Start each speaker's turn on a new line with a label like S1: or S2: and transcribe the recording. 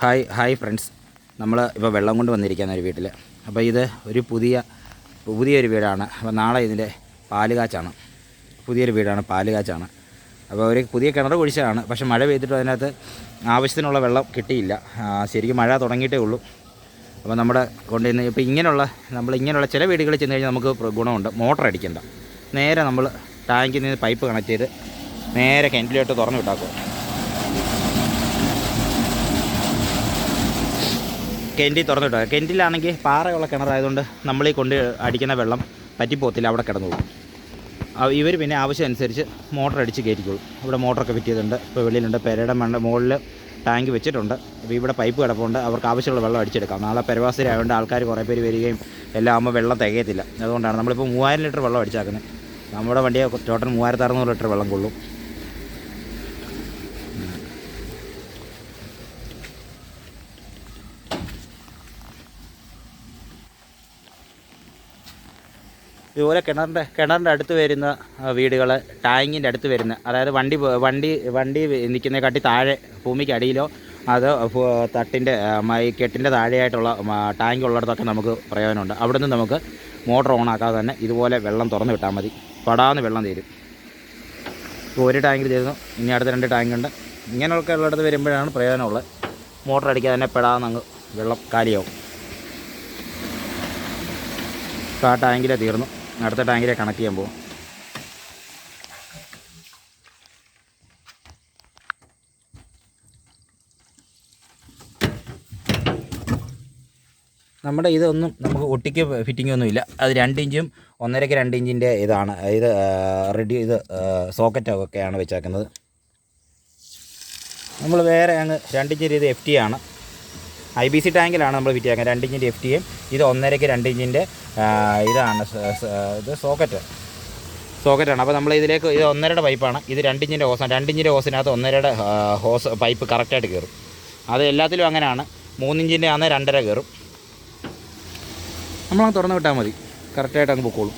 S1: Hi friends, നമ്മൾ ഇപ്പോൾ വെള്ളം കൊണ്ട് വന്നിരിക്കുന്ന ഒരു വീട്ടിൽ. അപ്പോൾ ഇത് ഒരു പുതിയൊരു വീടാണ്. അപ്പോൾ നാളെ ഇതിൻ്റെ പാലുകാച്ചാണ്. പുതിയൊരു വീടാണ്, പാലുകാച്ചാണ്. അപ്പോൾ ഒരു പുതിയ കിണർ കുഴിച്ചതാണ്. പക്ഷേ മഴ പെയ്തിട്ട് അതിനകത്ത് ആവശ്യത്തിനുള്ള വെള്ളം കിട്ടിയില്ല. ശരിക്കും മഴ തുടങ്ങിയിട്ടേ ഉള്ളൂ. അപ്പോൾ നമ്മുടെ കൊണ്ടുവന്ന് ഇപ്പോൾ ഇങ്ങനെയുള്ള ചില വീടുകളിൽ ചെന്ന് കഴിഞ്ഞാൽ നമുക്ക് ഗുണമുണ്ട്. മോട്ടർ അടിക്കണ്ട, നേരെ നമ്മൾ ടാങ്കിൽ നിന്ന് പൈപ്പ് കണക്ട് ചെയ്ത് നേരെ കിണറ്റിലോട്ട് തുറന്നു വിട്ടാക്കും. കിണറ്റിൽ തുറന്നിട്ട് കിണറ്റിലാണെങ്കിൽ പാറയുള്ള കിണറായതുകൊണ്ട് നമ്മളീ കൊണ്ട് അടിക്കുന്ന വെള്ളം പറ്റിപ്പോത്തില്ല, അവിടെ കിടന്നു പോകും. ഇവർ പിന്നെ ആവശ്യം അനുസരിച്ച് മോട്ടർ അടിച്ച് കയറ്റിക്കോളും. ഇവിടെ മോട്ടറൊക്കെ ഫിറ്റ് ചെയ്തിട്ടുണ്ട്. ഇപ്പോൾ വെളിയിലുണ്ട്, പെരയുടെ മുകളിൽ ടാങ്ക് വെച്ചിട്ടുണ്ട്. അപ്പോൾ ഇവിടെ പൈപ്പ് കിടപ്പുണ്ട്, അവർക്ക് ആവശ്യമുള്ള വെള്ളം അടിച്ചെടുക്കാം. നാളെ പെരവാസരി ആയതുകൊണ്ട് ആൾക്കാർ കുറേ പേര് വരികയും എല്ലാം ആകുമ്പോൾ വെള്ളം തികയത്തില്ല. അതുകൊണ്ടാണ് നമ്മളിപ്പോൾ 3000 ലിറ്റർ വെള്ളം അടിച്ചാക്കുന്നത്. നമ്മുടെ വണ്ടിയെ ടോട്ടൽ 3600 ലിറ്റർ വെള്ളം കൊള്ളും. ഇതുപോലെ കിണറിൻ്റെ അടുത്ത് വരുന്ന വീടുകൾ, ടാങ്കിൻ്റെ അടുത്ത് വരുന്ന, അതായത് വണ്ടി നിൽക്കുന്നതിനെക്കാട്ടി താഴെ ഭൂമിക്ക് അടിയിലോ അത് തട്ടിൻ്റെ കെട്ടിൻ്റെ താഴെയായിട്ടുള്ള ടാങ്ക് ഉള്ളിടത്തൊക്കെ നമുക്ക് പ്രയോജനമുണ്ട്. അവിടെ നിന്ന് നമുക്ക് മോട്ടർ ഓണാക്കാതെ തന്നെ ഇതുപോലെ വെള്ളം തുറന്ന് വിട്ടാൽ മതി. പടാന്ന് വെള്ളം തീരും. ഇപ്പോൾ ഒരു ടാങ്കിൽ തീരുന്നു, ഇനി അടുത്ത 2 ടാങ്കുണ്ട്. ഇങ്ങനെയൊക്കെ ഉള്ളിടത്ത് വരുമ്പോഴാണ് പ്രയോജനമുള്ളത്. മോട്ടർ അടിക്കാതെ തന്നെ പെടാന്നങ്ങ് വെള്ളം കാലിയാവും. ഇപ്പോൾ ആ ടാങ്കിലെ തീർന്നു, അടുത്ത ടാങ്കിലെ കണക്ട് ചെയ്യാൻ പോകും. നമ്മുടെ ഇതൊന്നും നമുക്ക് ഒട്ടിക്ക് ഫിറ്റിംഗ് ഒന്നുമില്ല. അത് 2 ഇഞ്ചും 1.5 2 ഇഞ്ചിൻ്റെ ഇതാണ്. ഇത് സോക്കറ്റൊക്കെയാണ് വെച്ചേക്കുന്നത്. നമ്മൾ വേറെ അങ്ങ് 2 ഇഞ്ചിൻ്റെ ഇത് FT ആണ്. IBC ടാങ്കിലാണ് നമ്മൾ ഫിറ്റ് ആക്കുന്നത്. 2 ഇഞ്ചിൻ്റെ FTയും ഇത് 1.5 2 ഇഞ്ചിൻ്റെ ഇതാണ്. ഇത് സോക്കറ്റാണ്. അപ്പോൾ നമ്മൾ ഇതിലേക്ക് ഇത് 1.5 പൈപ്പാണ്. ഇത് 2 ഇഞ്ചിൻ്റെ ഹോസാണ്. 2 ഇഞ്ചിൻ്റെ ഹോസിനകത്ത് 1.5 ഹോസ് പൈപ്പ് കറക്റ്റായിട്ട് കയറും. അത് എല്ലാത്തിലും അങ്ങനെയാണ്. 3 ഇഞ്ചിൻ്റെ ആണെങ്കിൽ 2.5 കയറും. നമ്മളങ്ങ് തുറന്ന് വിട്ടാൽ മതി, കറക്റ്റായിട്ട് അങ്ങ് പൊക്കോളും.